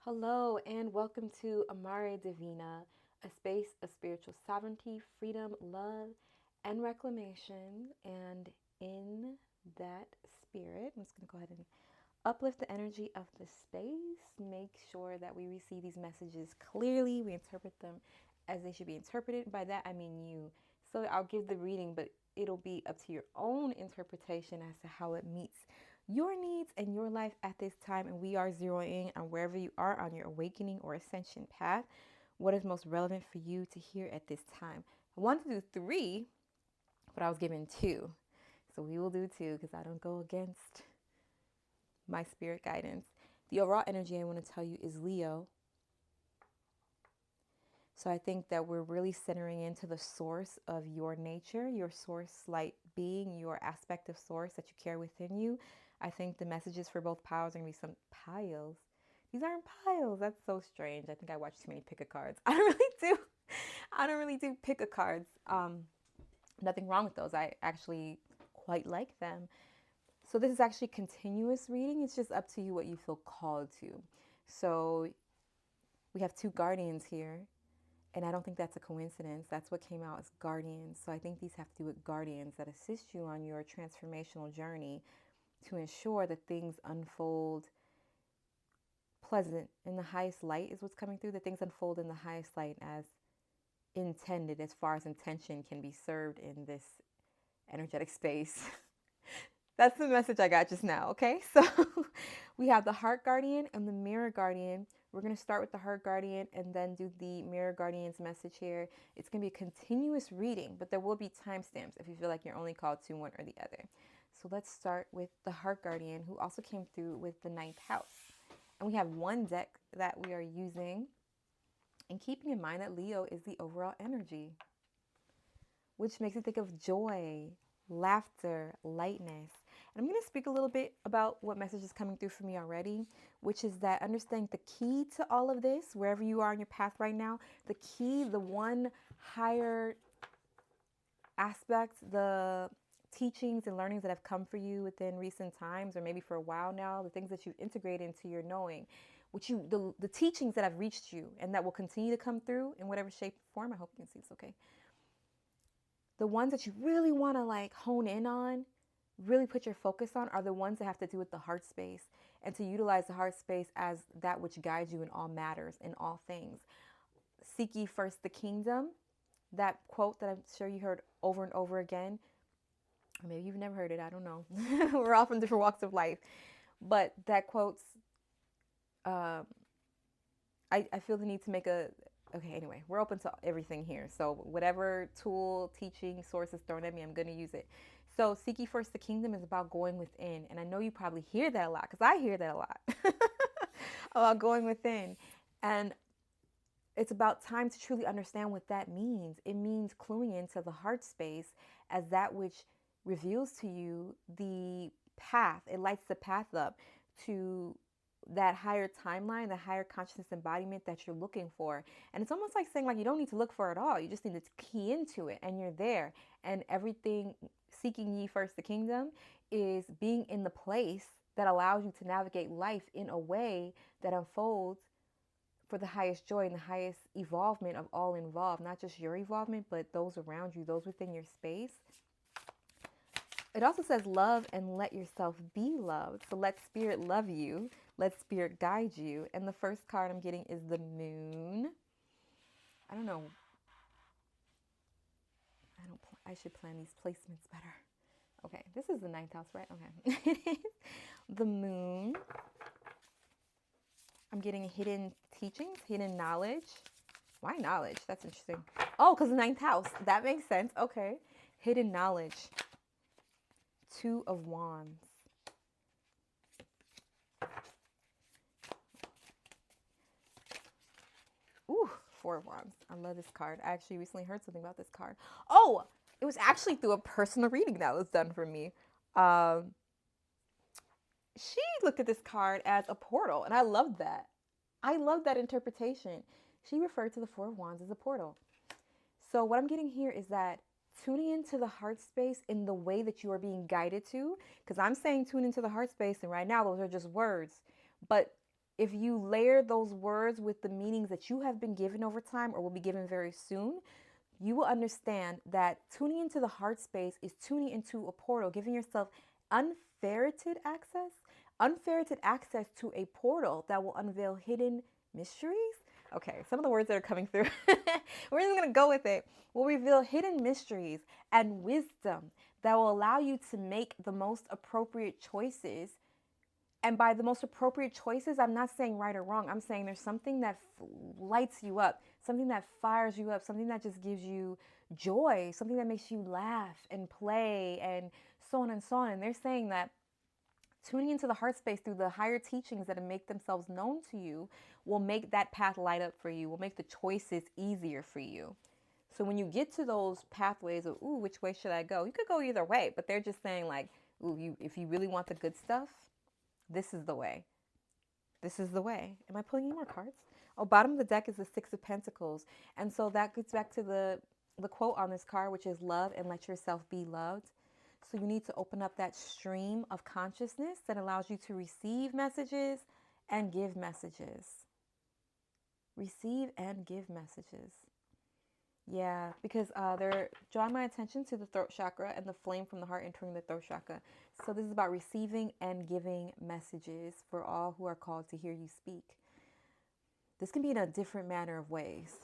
Hello, and welcome to Amare Divina, a space of spiritual sovereignty, freedom, love, and reclamation. And in that spirit, I'm just going to go ahead and uplift the energy of the space, make sure that we receive these messages clearly, we interpret them as they should be interpreted. By that, I mean you. So I'll give the reading, but it'll be up to your own interpretation as to how it meets your needs and your life at this time. And we are zeroing in on wherever you are on your awakening or ascension path, what is most relevant for you to hear at this time. I wanted to do three, but I was given two. So we will do two because I don't go against my spirit guidance. The overall energy I want to tell you is Leo. So I think that we're really centering into the source of your nature, your source light being, your aspect of source that you carry within you. I think the messages for both piles are going to be some piles. These aren't piles. That's so strange. I think I watch too many pick a cards. I don't really do pick a cards. Nothing wrong with those. I actually quite like them. So this is actually continuous reading. It's just up to you what you feel called to. So we have two guardians here, and I don't think that's a coincidence. That's what came out as guardians. So I think these have to do with guardians that assist you on your transformational journey to ensure that things unfold pleasant in the highest light is what's coming through. That things unfold in the highest light as intended, as far as intention can be served in this energetic space. That's the message I got just now, okay? So we have the heart guardian and the mirror guardian. We're going to start with the heart guardian and then do the mirror guardian's message here. It's going to be a continuous reading, but there will be timestamps if you feel like you're only called to one or the other. So let's start with the heart guardian, who also came through with the ninth house. And we have one deck that we are using, and keeping in mind that Leo is the overall energy, which makes me think of joy, laughter, lightness. And I'm going to speak a little bit about what message is coming through for me already, which is that understanding the key to all of this, wherever you are on your path right now, the key, the one higher aspect, the teachings and learnings that have come for you within recent times, or maybe for a while now, the things that you've integrated into your knowing, the teachings that have reached you and that will continue to come through in whatever shape or form. I hope you can see this okay. The ones that you really want to like hone in on, really put your focus on, are the ones that have to do with the heart space, and to utilize the heart space as that which guides you in all matters, in all things. Seek ye first the kingdom. That quote that I'm sure you heard over and over again, or maybe you've never heard it, I don't know. We're all from different walks of life. But that quote's, I feel the need to make okay, anyway, we're open to everything here. So whatever tool, teaching, source is thrown at me, I'm going to use it. So seek ye first the kingdom is about going within. And I know you probably hear that a lot, because I hear that a lot, about going within. And it's about time to truly understand what that means. It means cluing into the heart space as that which reveals to you the path. It lights the path up to that higher timeline, the higher consciousness embodiment that you're looking for. And it's almost like saying, like, you don't need to look for it all. You just need to key into it, and you're there. And everything, seeking ye first the kingdom, is being in the place that allows you to navigate life in a way that unfolds for the highest joy and the highest evolvement of all involved, not just your evolvement, but those around you, those within your space. It also says love and let yourself be loved. So let spirit love you. Let spirit guide you. And the first card I'm getting is the moon. I don't know. I should plan these placements better. Okay, this is the ninth house, right? Okay. The moon. I'm getting hidden teachings, hidden knowledge. Why knowledge? That's interesting. Oh, because the ninth house. That makes sense. Okay. Hidden knowledge. Two of Wands. Ooh, Four of Wands. I love this card. I actually recently heard something about this card. Oh, it was actually through a personal reading that was done for me. She looked at this card as a portal, and I love that. I love that interpretation. She referred to the Four of Wands as a portal. So what I'm getting here is that tuning into the heart space in the way that you are being guided to, because I'm saying tune into the heart space, and right now those are just words, but if you layer those words with the meanings that you have been given over time or will be given very soon, you will understand that tuning into the heart space is tuning into a portal, giving yourself unferreted access to a portal that will unveil hidden mysteries. Okay, some of the words that are coming through, we're just gonna go with it. Will reveal hidden mysteries and wisdom that will allow you to make the most appropriate choices. And by the most appropriate choices, I'm not saying right or wrong. I'm saying there's something that lights you up, something that fires you up, something that just gives you joy, something that makes you laugh and play and so on and so on. And they're saying that tuning into the heart space through the higher teachings that make themselves known to you will make that path light up for you, will make the choices easier for you. So when you get to those pathways of, ooh, which way should I go? You could go either way, but they're just saying like, ooh, if you really want the good stuff, this is the way. This is the way. Am I pulling any more cards? Oh, bottom of the deck is the Six of Pentacles. And so that gets back to the quote on this card, which is love and let yourself be loved. So you need to open up that stream of consciousness that allows you to receive messages and give messages. Receive and give messages. Yeah, because they're drawing my attention to the throat chakra and the flame from the heart entering the throat chakra. So this is about receiving and giving messages for all who are called to hear you speak. This can be in a different manner of ways.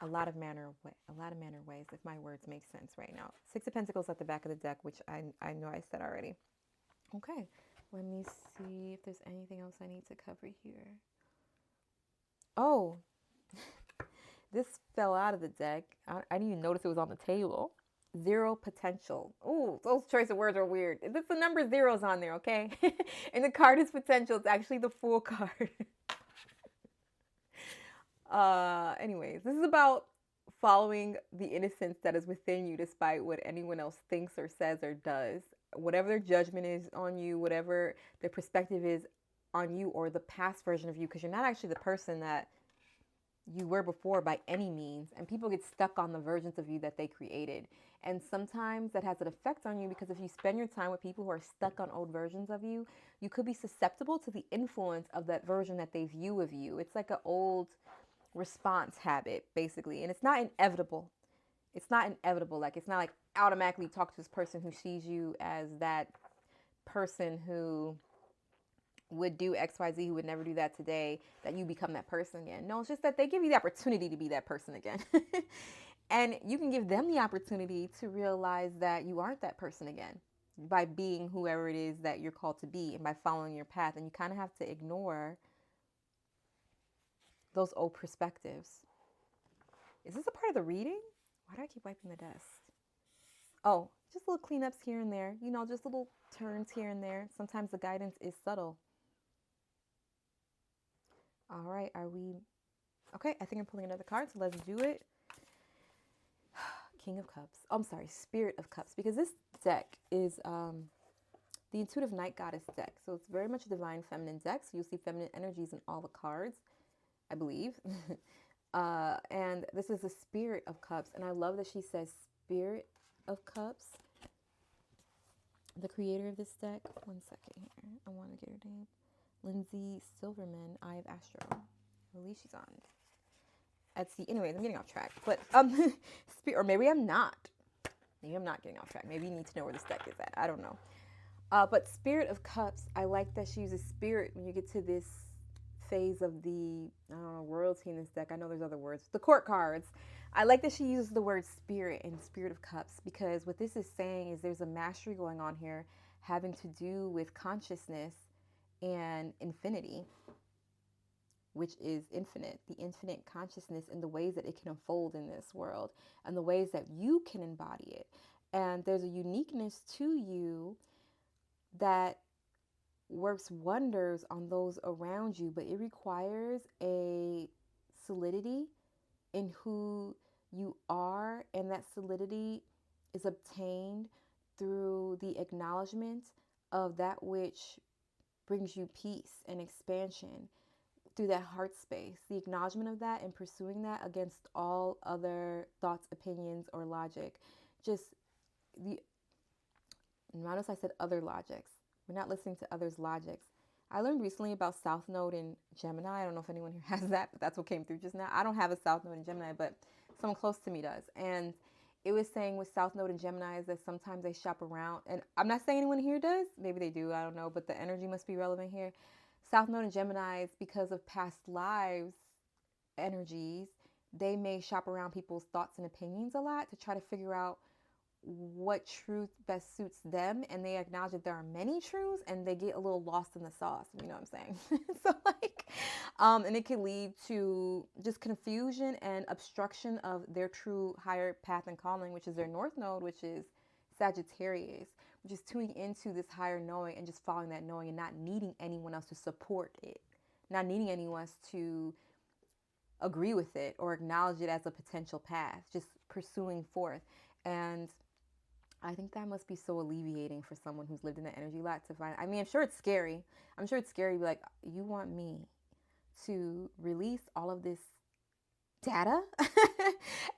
A lot of manner of ways, if my words make sense right now. Six of Pentacles at the back of the deck, which I know I said already. Okay, let me see if there's anything else I need to cover here. Oh, this fell out of the deck. I didn't even notice it was on the table. Zero potential. Ooh, those choice of words are weird. It's the number zeros on there, okay? And the card is potential. It's actually the Fool card. Anyways, this is about following the innocence that is within you despite what anyone else thinks or says or does. Whatever their judgment is on you, whatever their perspective is on you or the past version of you, because you're not actually the person that you were before by any means. And people get stuck on the versions of you that they created. And sometimes that has an effect on you because if you spend your time with people who are stuck on old versions of you, you could be susceptible to the influence of that version that they view of you. It's like an old response habit, basically. And it's not inevitable. It's not inevitable. Like, it's not like automatically talk to this person who sees you as that person who would do XYZ, who would never do that today, that you become that person again. No, it's just that they give you the opportunity to be that person again. And you can give them the opportunity to realize that you aren't that person again by being whoever it is that you're called to be and by following your path. And you kind of have to ignore those old perspectives. Is this a part of the reading? Why do I keep wiping the desk? Oh, just little cleanups here and there. You know, just little turns here and there. Sometimes the guidance is subtle. All right, are we... Okay, I think I'm pulling another card, so let's do it. King of Cups. Oh, I'm sorry, Spirit of Cups. Because this deck is the Intuitive Night Goddess deck. So it's very much a divine feminine deck. So you'll see feminine energies in all the cards, I believe. And this is the Spirit of Cups. And I love that she says Spirit of Cups. The creator of this deck. One second here. I want to get her name. Lindsay Silverman, Eye of Astro. At least she's on Etsy. Anyways, I'm getting off track. But or maybe I'm not. Maybe I'm not getting off track. Maybe you need to know where this deck is at. I don't know. But Spirit of Cups, I like that she uses spirit when you get to this phase of the, I don't know, royalty in this deck. I know there's other words. The court cards. I like that she uses the word spirit in Spirit of Cups because what this is saying is there's a mastery going on here having to do with consciousness and infinity, which is infinite, the infinite consciousness and the ways that it can unfold in this world and the ways that you can embody it. And there's a uniqueness to you that works wonders on those around you, but it requires a solidity in who you are, and that solidity is obtained through the acknowledgement of that which brings you peace and expansion through that heart space, the acknowledgement of that and pursuing that against all other thoughts, opinions, or logic. Just the, notice I said other logics. We're not listening to others' logics. I learned recently about South Node in Gemini. I don't know if anyone here has that, but that's what came through just now. I don't have a South Node in Gemini, but someone close to me does. And it was saying with South Node and Gemini is that sometimes they shop around. And I'm not saying anyone here does. Maybe they do. I don't know. But the energy must be relevant here. South Node and Gemini is because of past lives energies. They may shop around people's thoughts and opinions a lot to try to figure out what truth best suits them, and they acknowledge that there are many truths and they get a little lost in the sauce, you know what I'm saying? So like and it can lead to just confusion and obstruction of their true higher path and calling, which is their north node, which is Sagittarius, which is tuning into this higher knowing and just following that knowing and not needing anyone else to support it, not needing anyone else to agree with it or acknowledge it as a potential path, just pursuing forth. And I think that must be so alleviating for someone who's lived in that energy a lot to find. I mean, I'm sure it's scary. I'm sure it's scary to be like, you want me to release all of this data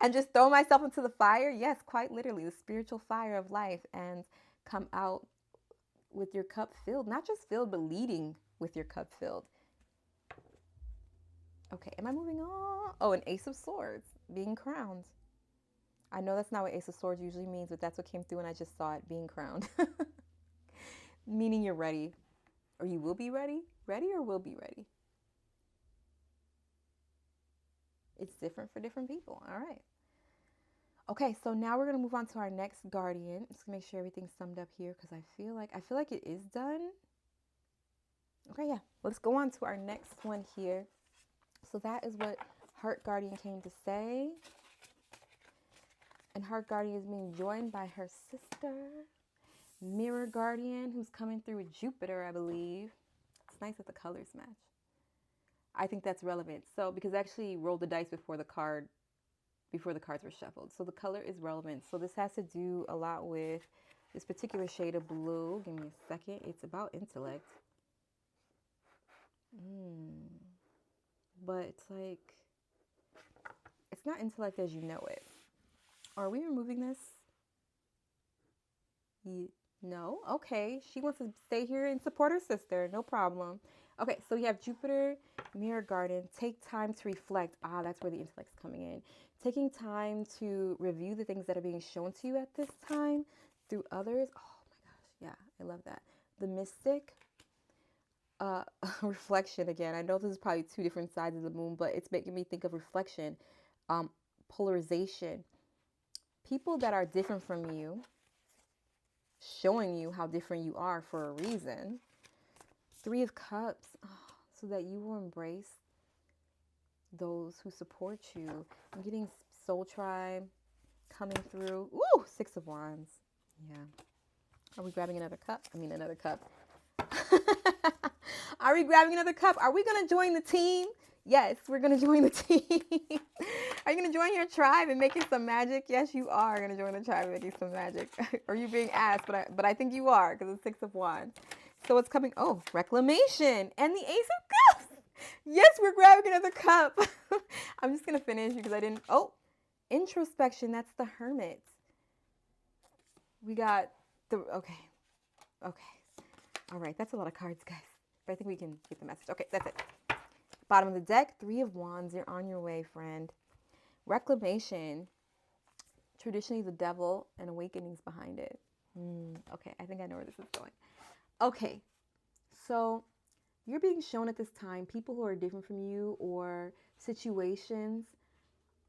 and just throw myself into the fire? Yes, quite literally, the spiritual fire of life, and come out with your cup filled. Not just filled, but leading with your cup filled. Okay, am I moving on? Oh, an Ace of Swords, being crowned. I know that's not what Ace of Swords usually means, but that's what came through and I just saw it, being crowned. Meaning you're ready. Or you will be ready? Ready or will be ready? It's different for different people. All right. Okay, so now we're going to move on to our next guardian. Just to make sure everything's summed up here because I feel like it is done. Okay, yeah. Let's go on to our next one here. So that is what Heart Guardian came to say. And Heart Guardian is being joined by her sister, Mirror Guardian, who's coming through with Jupiter, I believe. It's nice that the colors match. I think that's relevant. So, because I actually rolled the dice before the cards were shuffled. So the color is relevant. So this has to do a lot with this particular shade of blue. Give me a second. It's about intellect. But it's like, it's not intellect as you know it. Are we removing this? No? Okay. She wants to stay here and support her sister. No problem. Okay, so we have Jupiter, Mirror Garden. Take time to reflect. That's where the intellect's coming in. Taking time to review the things that are being shown to you at this time through others. Oh my gosh. Yeah, I love that. The Mystic. Reflection again. I know this is probably two different sides of the moon, but it's making me think of reflection, polarization. People that are different from you, showing you how different you are for a reason. 3 of Cups, so that you will embrace those who support you. I'm getting Soul Tribe coming through. Ooh, 6 of Wands. Yeah. Are we grabbing another cup? Another cup. Are we grabbing another cup? Are we going to join the team? Yes, we're going to join the team. Are you going to join your tribe and making some magic? Yes, you are going to join the tribe and making some magic. Or you being asked, but I think you are because it's 6 of Wands. So what's coming? Oh, reclamation and the Ace of Cups. Yes, we're grabbing another cup. I'm just going to finish because I didn't. Oh, introspection. That's the Hermit. We got the, okay. All right, that's a lot of cards, guys. But I think we can get the message. Okay, that's it. Bottom of the deck, 3 of Wands. You're on your way, friend. Reclamation. Traditionally, the devil and awakenings behind it. Okay, I think I know where this is going. Okay, so you're being shown at this time people who are different from you, or situations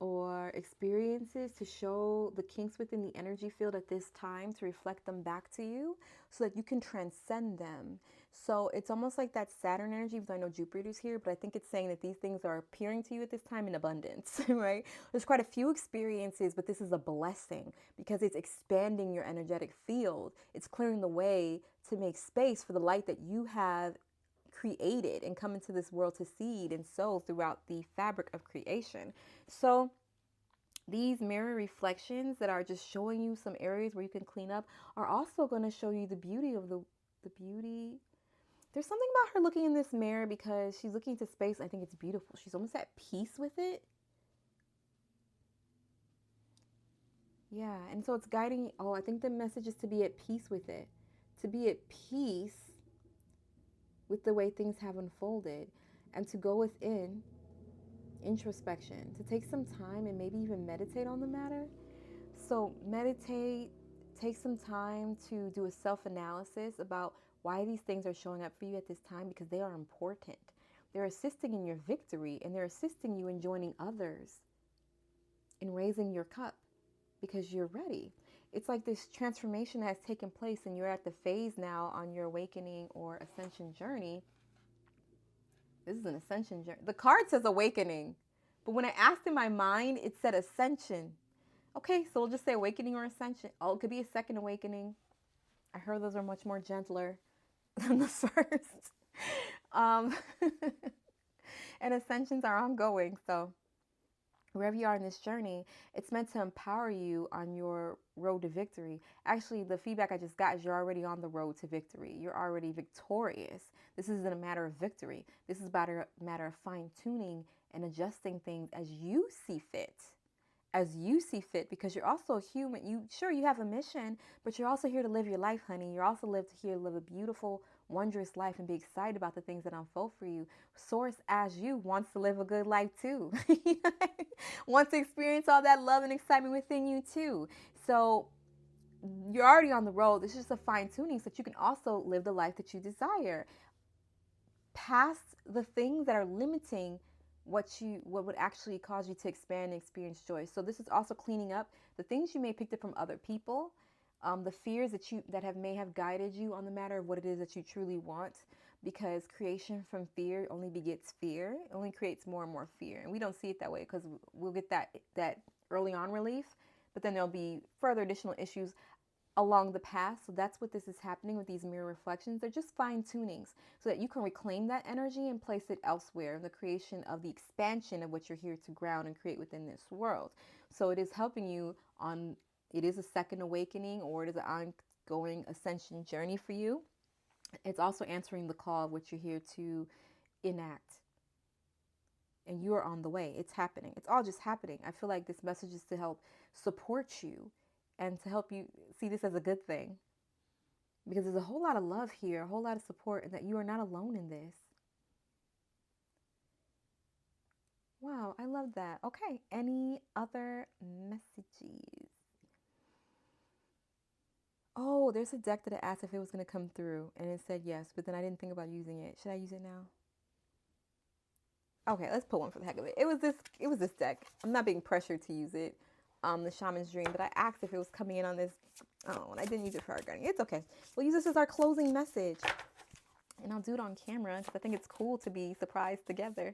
or experiences to show the kinks within the energy field at this time, to reflect them back to you so that you can transcend them. So it's almost like that Saturn energy, because I know Jupiter's here, but I think it's saying that these things are appearing to you at this time in abundance, right? There's quite a few experiences, but this is a blessing because it's expanding your energetic field. It's clearing the way to make space for the light that you have created and come into this world to seed and sow throughout the fabric of creation. So these mirror reflections that are just showing you some areas where you can clean up are also going to show you the beauty of the beauty. There's something about her looking in this mirror because she's looking into space. I think it's beautiful. She's almost at peace with it. Yeah, and so it's guiding. I think the message is to be at peace with it. To be at peace with the way things have unfolded, and to go within introspection, to take some time and maybe even meditate on the matter. So meditate, take some time to do a self-analysis about why these things are showing up for you at this time, because they are important. They're assisting in your victory, and they're assisting you in joining others in raising your cup because you're ready. It's like this transformation has taken place, and you're at the phase now on your awakening or ascension journey. This is an ascension journey. The card says awakening, but when I asked in my mind, it said ascension. Okay, so we'll just say awakening or ascension. Oh, it could be a second awakening. I heard those are much more gentler than the first. Um, and ascensions are ongoing. So wherever you are in this journey, it's meant to empower you on your road to victory. Actually, the feedback I just got is you're already on the road to victory. You're already victorious. This isn't a matter of victory. This is about a matter of fine-tuning and adjusting things as you see fit. As you see fit, because you're also a human. You have a mission, but you're also here to live your life, honey. You're also here to live a beautiful, wondrous life and be excited about the things that unfold for you. Source, as you, wants to live a good life too. Wants to experience all that love and excitement within you too. So you're already on the road. This is just a fine tuning so that you can also live the life that you desire. Past the things that are limiting what would actually cause you to expand and experience joy. So this is also cleaning up the things you may have picked up from other people, the fears that may have guided you on the matter of what it is that you truly want, because creation from fear only begets fear. It only creates more and more fear, and we don't see it that way because we'll get that early on relief, but then there'll be further additional issues along the path. So that's what this is happening with these mirror reflections. They're just fine tunings so that you can reclaim that energy and place it elsewhere in the creation of the expansion of what you're here to ground and create within this world. So it is helping you on, it is a second awakening, or it is an ongoing ascension journey for you. It's also answering the call of what you're here to enact. And you are on the way. It's happening. It's all just happening. I feel like this message is to help support you and to help you see this as a good thing, because there's a whole lot of love here, a whole lot of support, and that you are not alone in this. Wow, I love that. Okay, any other messages? Oh, there's a deck that I asked if it was going to come through, and it said yes, but then I didn't think about using it. Should I use it now? Okay, let's pull one for the heck of it. It was this deck. I'm not being pressured to use it. The Shaman's Dream, but I asked if it was coming in on this. Oh, and I didn't use it for our gardening. It's okay. We'll use this as our closing message. And I'll do it on camera because I think it's cool to be surprised together.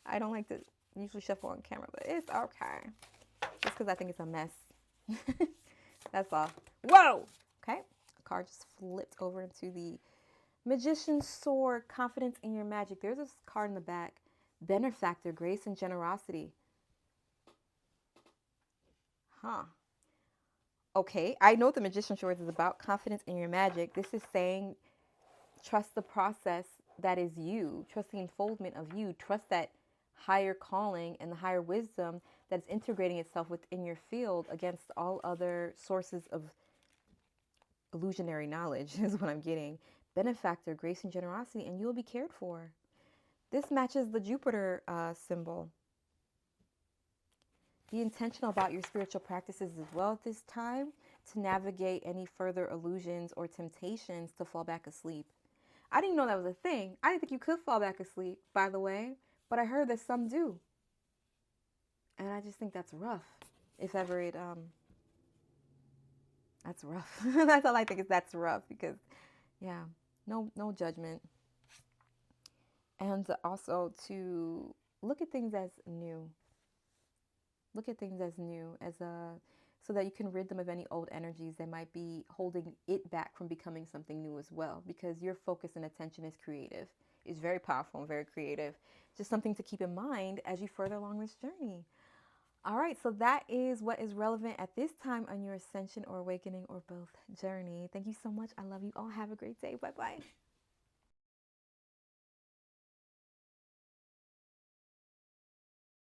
I don't like to usually shuffle on camera, but it's okay. Just because I think it's a mess. That's all. Whoa! Okay. A card just flipped over into the Magician's Sword, Confidence in Your Magic. There's this card in the back. Benefactor, Grace and Generosity. Huh. Okay, I know what the Magician's Sword is about. Confidence in your magic. This is saying trust the process that is you. Trust the unfoldment of you. Trust that higher calling and the higher wisdom that's integrating itself within your field against all other sources of illusionary knowledge is what I'm getting. Benefactor, grace and generosity, and you will be cared for. This matches the Jupiter symbol. Be intentional about your spiritual practices as well at this time to navigate any further illusions or temptations to fall back asleep. I didn't know that was a thing. I didn't think you could fall back asleep, by the way, but I heard that some do. And I just think that's rough. If ever it, that's rough. That's all I think is that's rough because, yeah, no judgment. And also to look at things as new. Look at things as new, so that you can rid them of any old energies that might be holding it back from becoming something new as well. Because your focus and attention is creative. It's very powerful and very creative. Just something to keep in mind as you further along this journey. All right, so that is what is relevant at this time on your ascension or awakening or both journey. Thank you so much. I love you all. Have a great day. Bye-bye.